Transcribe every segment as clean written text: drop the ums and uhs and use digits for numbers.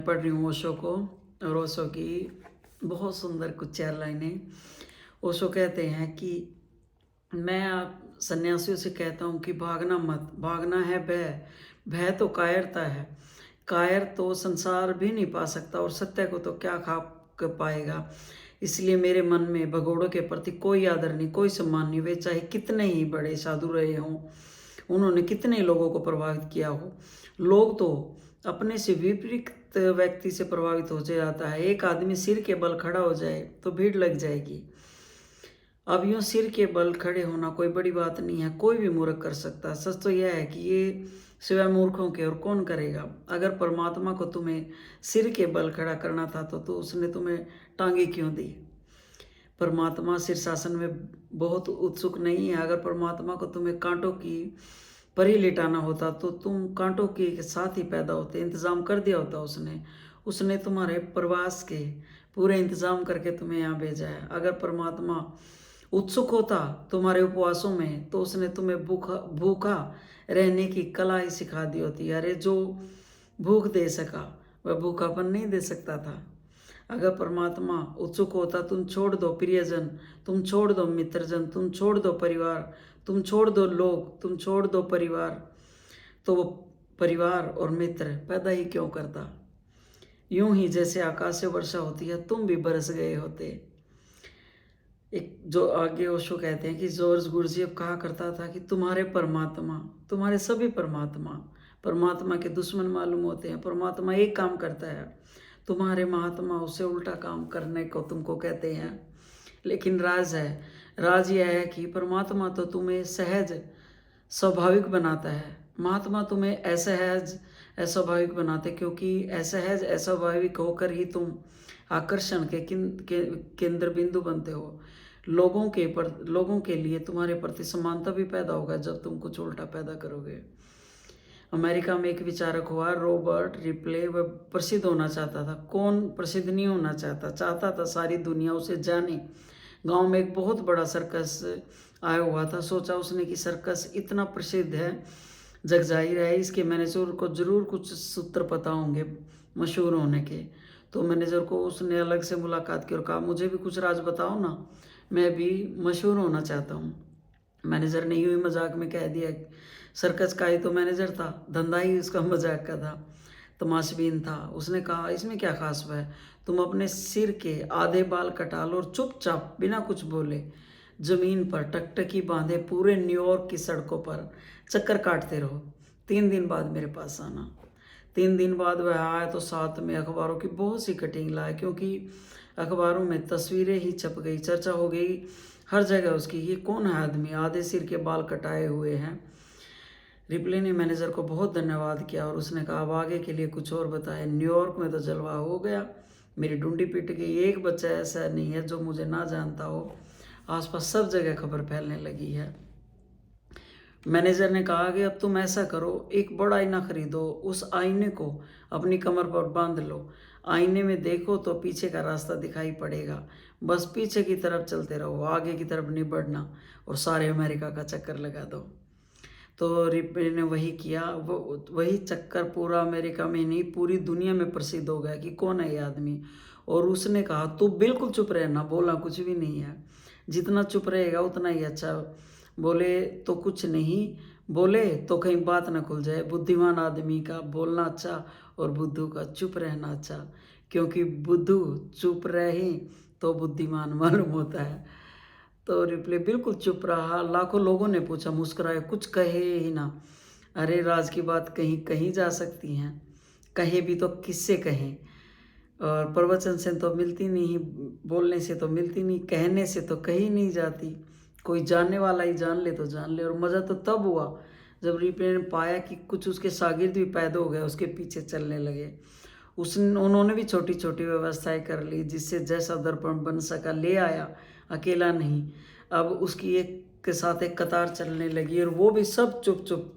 पढ़ रही हूँ ओशो को। और ओशो की बहुत सुंदर कुछ 4 लाइनें। ओशो कहते हैं कि मैं आप सन्यासियों से कहता हूँ कि भागना मत, भागना है भय, भय तो कायरता है, कायर तो संसार भी नहीं पा सकता और सत्य को तो क्या खा कर पाएगा। इसलिए मेरे मन में भगोड़ों के प्रति कोई आदर नहीं, कोई सम्मान नहीं। वे चाहे कितने ही बड़े साधु रहे हों, उन्होंने कितने लोगों को प्रभावित किया हो। लोग तो अपने से विपरीत व्यक्ति से प्रभावित हो जाता है। एक आदमी सिर के बल खड़ा हो जाए तो भीड़ लग जाएगी। अब यूं सिर के बल खड़े होना कोई बड़ी बात नहीं है, कोई भी मूर्ख कर सकता है। सच तो यह है कि ये सिवाय मूर्खों के और कौन करेगा। अगर परमात्मा को तुम्हें सिर के बल खड़ा करना था तो उसने तुम्हें टांगे क्यों दी। परमात्मा शीर्षासन में बहुत उत्सुक नहीं है। अगर परमात्मा को तुम्हें कांटों की परी लिटाना होता तो तुम कांटों के साथ ही पैदा होते। इंतज़ाम कर दिया होता उसने तुम्हारे प्रवास के पूरे इंतज़ाम करके तुम्हें यहाँ भेजा है। अगर परमात्मा उत्सुक होता तुम्हारे उपवासों में तो उसने तुम्हें भूखा भूखा रहने की कला ही सिखा दी होती। अरे जो भूख दे सका वह भूखापन नहीं दे सकता था। अगर परमात्मा उत्सुक होता, तुम छोड़ दो प्रियजन, तुम छोड़ दो मित्रजन, तुम छोड़ दो परिवार, तुम छोड़ दो लोग, तुम छोड़ दो परिवार, तो वो परिवार और मित्र पैदा ही क्यों करता। यूं ही जैसे आकाश से वर्षा होती है तुम भी बरस गए होते। एक जो आगे ओशो कहते हैं कि जॉर्ज गुरजेफ कहा करता था कि तुम्हारे परमात्मा, तुम्हारे सभी परमात्मा परमात्मा के दुश्मन मालूम होते हैं। परमात्मा एक काम करता है, तुम्हारे महात्मा उसे उल्टा काम करने को तुमको कहते हैं। लेकिन राज यह है कि परमात्मा तो तुम्हें सहज स्वाभाविक बनाता है। महात्मा तुम्हें असहज अस्वाभाविक बनाते, क्योंकि असहज अस्वाभाविक होकर ही तुम आकर्षण के केंद्र बिंदु बनते हो। लोगों के लिए तुम्हारे प्रति समानता भी पैदा होगा जब तुम कुछ उल्टा पैदा करोगे। अमेरिका में एक विचारक हुआ रॉबर्ट रिप्ले। वह प्रसिद्ध होना चाहता था। कौन प्रसिद्ध नहीं होना चाहता था सारी दुनिया उसे जाने। गांव में एक बहुत बड़ा सर्कस आया हुआ था। सोचा उसने कि सर्कस इतना प्रसिद्ध है, जग जाहिर है इसके मैनेजर को जरूर कुछ सूत्र पता होंगे मशहूर होने के। तो मैनेजर को उसने अलग से मुलाकात की और कहा मुझे भी कुछ राज बताओ ना, मैं भी मशहूर होना चाहता हूँ। मैनेजर ने यूं ही मजाक में कह दिया, सर्कस का ही तो मैनेजर था, धंधा ही उसका मजाक का था, तमाशबीन था। उसने कहा इसमें क्या खास है, तुम अपने सिर के आधे बाल कटा लो और चुपचाप बिना कुछ बोले जमीन पर टकटकी बांधे पूरे न्यूयॉर्क की सड़कों पर चक्कर काटते रहो। 3 दिन बाद मेरे पास आना। 3 दिन बाद वह आया तो साथ में अखबारों की बहुत सी कटिंग लाया, क्योंकि अखबारों में तस्वीरें ही छप गई, चर्चा हो गई हर जगह उसकी। ये कौन है आदमी, आधे सिर के बाल कटाए हुए हैं। रिप्ले ने मैनेजर को बहुत धन्यवाद किया और उसने कहा अब आगे के लिए कुछ और बताए। न्यूयॉर्क में तो जलवा हो गया, मेरी डुंडी पिट गई। एक बच्चा ऐसा नहीं है जो मुझे ना जानता हो, आसपास सब जगह खबर फैलने लगी है। मैनेजर ने कहा कि अब तुम ऐसा करो, एक बड़ा आईना खरीदो, उस आईने को अपनी कमर पर बांध लो, आईने में देखो तो पीछे का रास्ता दिखाई पड़ेगा, बस पीछे की तरफ चलते रहो, आगे की तरफ नहीं बढ़ना, और सारे अमेरिका का चक्कर लगा दो। तो रिप्ले ने वही किया। वही चक्कर पूरा अमेरिका में नहीं पूरी दुनिया में प्रसिद्ध हो गया कि कौन है ये आदमी। और उसने कहा तू बिल्कुल चुप रहना, बोला कुछ भी नहीं है, जितना चुप रहेगा उतना ही अच्छा। बोले तो कुछ नहीं, बोले तो कहीं बात ना खुल जाए। बुद्धिमान आदमी का बोलना अच्छा और बुद्धू का चुप रहना अच्छा, क्योंकि बुद्धू चुप रहे तो बुद्धिमान मालूम होता है। तो रिप्ले बिल्कुल चुप रहा। लाखों लोगों ने पूछा, मुस्कुराए, कुछ कहे ही ना। अरे राज की बात कहीं कहीं जा सकती हैं, कहे भी तो किससे कहें, और प्रवचन से तो मिलती नहीं, बोलने से तो मिलती नहीं, कहने से तो कहीं नहीं जाती। कोई जानने वाला ही जान ले तो जान ले। और मज़ा तो तब हुआ जब रिप्ले ने पाया कि कुछ उसके शागिर्द भी पैदा हो गए, उसके पीछे चलने लगे। उन्होंने भी छोटी छोटी व्यवस्थाएं कर ली, जिससे जैसा दर्पण बन सका ले आया, अकेला नहीं। अब उसकी एक के साथ एक कतार चलने लगी और वो भी सब चुप चुप।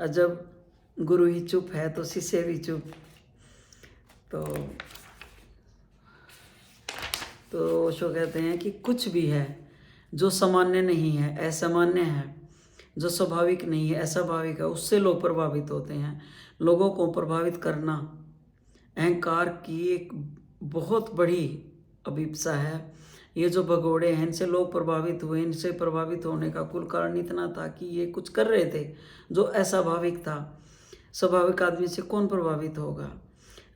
जब गुरु ही चुप है तो शिष्य भी चुप। तो ओशो कहते हैं कि कुछ भी है जो सामान्य नहीं है असामान्य है, जो स्वाभाविक नहीं है अस्वाभाविक है, उससे लोग प्रभावित होते हैं। लोगों को प्रभावित करना अहंकार की एक बहुत बड़ी अभिप्सा है। ये जो भगोड़े हैं, इनसे लोग प्रभावित हुए। इनसे प्रभावित होने का कुल कारण इतना था कि ये कुछ कर रहे थे जो अस्वाभाविक था। स्वाभाविक आदमी से कौन प्रभावित होगा।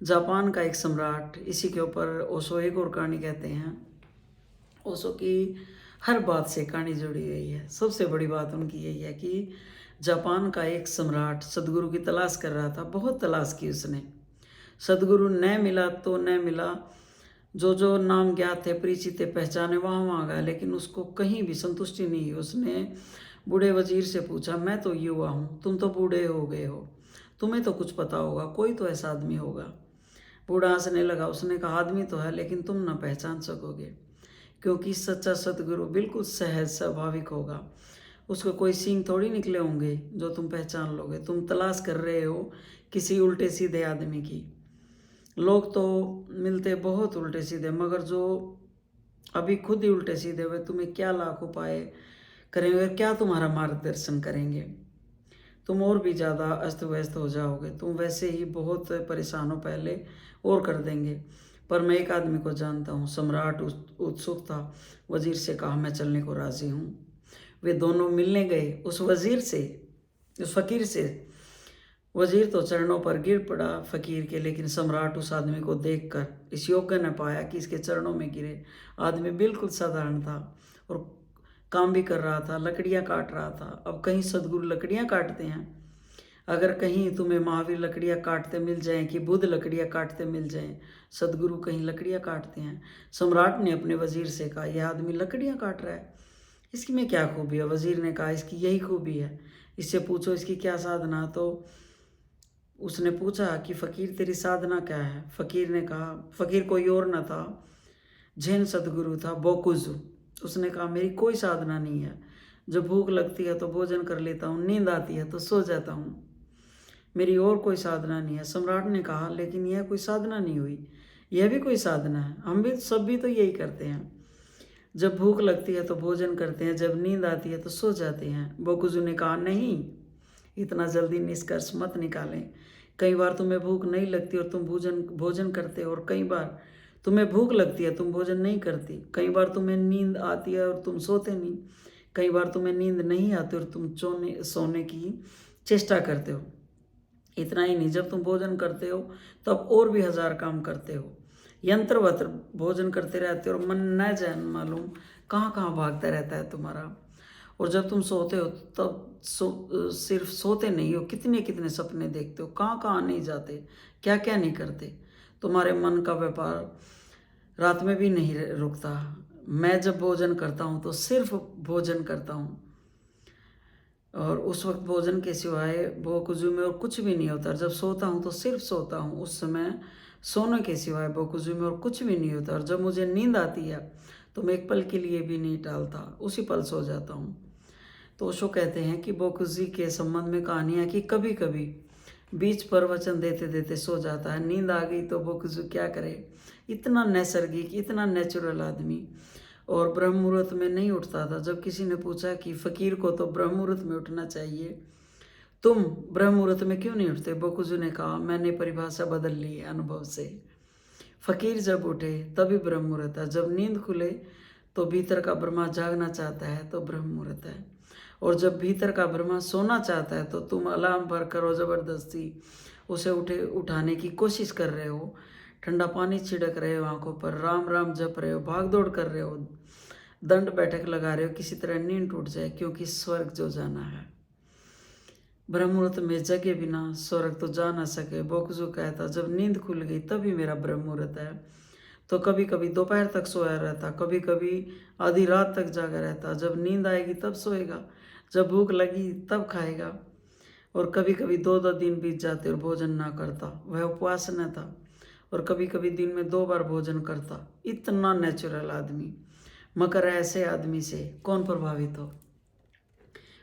जापान का एक सम्राट, इसी के ऊपर ओशो एक और कहानी कहते हैं। ओशो की हर बात से कहानी जुड़ी हुई है। सबसे बड़ी बात उनकी यही है कि जापान का एक सम्राट सदगुरु की तलाश कर रहा था। बहुत तलाश की उसने, सदगुरु न मिला तो न मिला। जो जो नाम ज्ञात थे, परिचित थे, पहचाने, वहाँ गया, लेकिन उसको कहीं भी संतुष्टि नहीं। उसने बूढ़े वजीर से पूछा, मैं तो युवा हूँ, तुम तो बूढ़े हो गए हो, तुम्हें तो कुछ पता होगा, कोई तो ऐसा आदमी होगा। बूढ़ा हंसने लगा। उसने कहा, आदमी तो है लेकिन तुम ना पहचान सकोगे, क्योंकि सच्चा सदगुरु बिल्कुल सहज स्वाभाविक होगा। उसको कोई सींग थोड़ी निकले होंगे जो तुम पहचान लोगे। तुम तलाश कर रहे हो किसी उल्टे सीधे आदमी की। लोग तो मिलते बहुत उल्टे सीधे, मगर जो अभी खुद ही उल्टे सीधे हुए, तुम्हें क्या लाख उपाय करेंगे, क्या तुम्हारा मार्गदर्शन करेंगे। तुम और भी ज़्यादा अस्त व्यस्त हो जाओगे। तुम वैसे ही बहुत परेशान हो पहले, और कर देंगे। पर मैं एक आदमी को जानता हूँ। सम्राट उत्सुक था। वजीर से कहा, मैं चलने को राज़ी हूँ। वे दोनों मिलने गए उस वजीर से, उस फकीर से। वजीर तो चरणों पर गिर पड़ा फकीर के, लेकिन सम्राट उस आदमी को देखकर इस योग्य न पाया कि इसके चरणों में गिरे। आदमी बिल्कुल साधारण था और काम भी कर रहा था, लकड़ियाँ काट रहा था। अब कहीं सदगुरु लकड़ियाँ काटते हैं? अगर कहीं तुम्हें महावीर लकड़ियाँ काटते मिल जाएं कि बुद्ध लकड़ियाँ काटते मिल जाएं, सदगुरु कहीं लकड़ियाँ काटते हैं? सम्राट ने अपने वजीर से कहा, यह आदमी लकड़ियाँ काट रहा है, इसकी में क्या खूबी है? वजीर ने कहा, इसकी यही खूबी है, इससे पूछो इसकी क्या साधना। तो उसने पूछा कि फ़कीर तेरी साधना क्या है? फ़कीर ने कहा, फ़कीर कोई और न था, जैन सदगुरु था, बोकुजू। उसने कहा, मेरी कोई साधना नहीं है। जब भूख लगती है तो भोजन कर लेता हूँ, नींद आती है तो सो जाता हूँ, मेरी और कोई साधना नहीं है। सम्राट ने कहा, लेकिन यह कोई साधना नहीं हुई, यह भी कोई साधना है। हम भी सब भी तो यही करते हैं। जब भूख लगती है तो भोजन करते हैं, जब नींद आती है तो सो जाते हैं। बोकुजू ने कहा, नहीं, इतना जल्दी निष्कर्ष मत निकालें। कई बार तुम्हें भूख नहीं लगती और तुम भोजन करते हो, और कई बार तुम्हें भूख लगती है, तुम भोजन नहीं करती। कई बार तुम्हें नींद आती है और तुम सोते नहीं। कई बार तुम्हें नींद नहीं आती और तुम सोने की चेष्टा करते हो। इतना ही नहीं, जब तुम भोजन करते हो तब और भी 1000 काम करते हो। यंत्रवत भोजन करते रहते हो और मन न जान मालूम कहाँ कहाँ भागता रहता है तुम्हारा। और जब तुम सोते हो तब सिर्फ सोते नहीं हो, कितने कितने सपने देखते हो, कहाँ कहाँ नहीं जाते, क्या क्या नहीं करते। तुम्हारे मन का व्यापार रात में भी नहीं रुकता। मैं जब भोजन करता हूँ तो सिर्फ भोजन करता हूँ, और उस वक्त भोजन के सिवाय बोकुजू में और कुछ भी नहीं होता। जब सोता हूँ तो सिर्फ सोता हूँ, उस समय सोने के सिवाय बोकुजू में और कुछ भी नहीं होता। और जब मुझे नींद आती है तो मैं एक पल के लिए भी नहीं टालता, उसी पल सो जाता हूँ। तो ओशो कहते हैं कि बोकुजी के संबंध में कहानियाँ कि कभी कभी बीच पर वचन देते देते सो जाता है। नींद आ गई तो बोकुजू क्या करे, इतना नैसर्गिक, इतना नेचुरल आदमी, और ब्रह्म मुहूर्त में नहीं उठता था। जब किसी ने पूछा कि फ़कीर को तो ब्रह्म मुहूर्त में उठना चाहिए, तुम ब्रह्म मुहूर्त में क्यों नहीं उठते? बोकुजू ने कहा, मैंने परिभाषा बदल ली है अनुभव से। फ़कीर जब उठे तभी ब्रह्म मुहूर्त है। जब नींद खुले तो भीतर का ब्रह्मा जागना चाहता है तो ब्रह्म मुहूर्त है। और जब भीतर का ब्रह्मा सोना चाहता है तो तुम अलार्म पर करो, ज़बरदस्ती उसे उठाने की कोशिश कर रहे हो, ठंडा पानी छिड़क रहे हो आंखों पर, राम राम जप रहे हो, भाग दौड़ कर रहे हो, दंड बैठक लगा रहे हो, किसी तरह नींद टूट जाए, क्योंकि स्वर्ग जो जाना है। ब्रह्म मुहूर्त में जगे बिना स्वर्ग तो जा ना सके। बोकुजू कहता, जब नींद खुल गई तभी मेरा ब्रह्म मुहूर्त है। तो कभी कभी दोपहर तक सोया रहता, कभी कभी आधी रात तक जागा रहता। जब नींद आएगी तब सोएगा, जब भूख लगी तब खाएगा। और कभी कभी 2-2 दिन बीत जाते और भोजन ना करता। वह उपवास न था। और कभी कभी दिन में 2 बार भोजन करता। इतना नेचुरल आदमी, मगर ऐसे आदमी से कौन प्रभावित हो?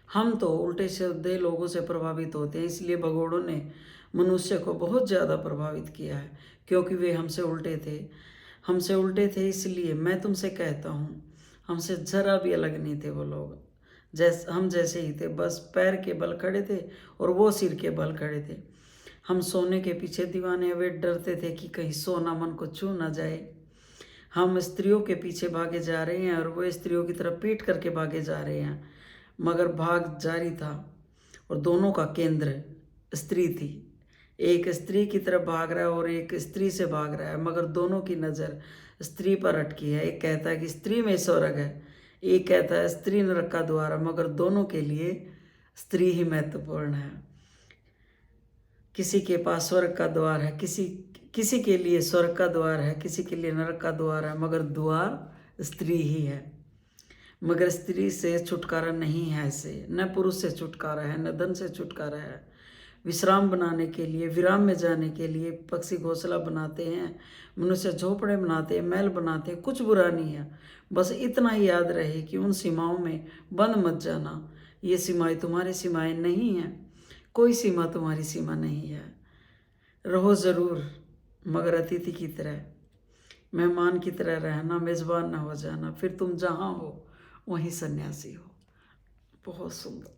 हम तो उल्टे सीधे लोगों से प्रभावित होते हैं। इसलिए भगोड़ों ने मनुष्य को बहुत ज़्यादा प्रभावित किया है, क्योंकि वे हमसे उल्टे थे। हमसे उल्टे थे, इसलिए मैं तुमसे कहता हूँ, हमसे ज़रा भी अलग नहीं थे वो लोग। हम जैसे ही थे, बस पैर के बल खड़े थे और वो सिर के बल खड़े थे। हम सोने के पीछे दीवाने, वे डरते थे कि कहीं सोना मन को छू ना जाए। हम स्त्रियों के पीछे भागे जा रहे हैं और वो स्त्रियों की तरफ पीट करके भागे जा रहे हैं, मगर भाग जारी था और दोनों का केंद्र स्त्री थी। एक स्त्री की तरफ भाग रहा है और एक स्त्री से भाग रहा है, मगर दोनों की नज़र स्त्री पर अटकी है। एक कहता है कि स्त्री में स्वर्ग है, एक कहता है स्त्री नरक का द्वार है, मगर दोनों के लिए स्त्री ही महत्वपूर्ण है। किसी के पास स्वर्ग का द्वार है, किसी के लिए स्वर्ग का द्वार है, किसी के लिए नरक का द्वार है, मगर द्वार स्त्री ही है। मगर स्त्री से छुटकारा नहीं है, ऐसे न पुरुष से छुटकारा है, न धन से छुटकारा है। विश्राम बनाने के लिए, विराम में जाने के लिए पक्षी घोंसला बनाते हैं, मनुष्य झोपड़े बनाते हैं, महल बनाते हैं, कुछ बुरा नहीं है। बस इतना ही याद रहे कि उन सीमाओं में बंद मत जाना। ये सीमाएं तुम्हारी सीमाएं नहीं हैं, कोई सीमा तुम्हारी सीमा नहीं है। रहो ज़रूर, मगर अतिथि की तरह, मेहमान की तरह रहना, मेज़बान ना हो जाना। फिर तुम जहाँ हो वहीं सन्यासी हो। बहुत सुंदर।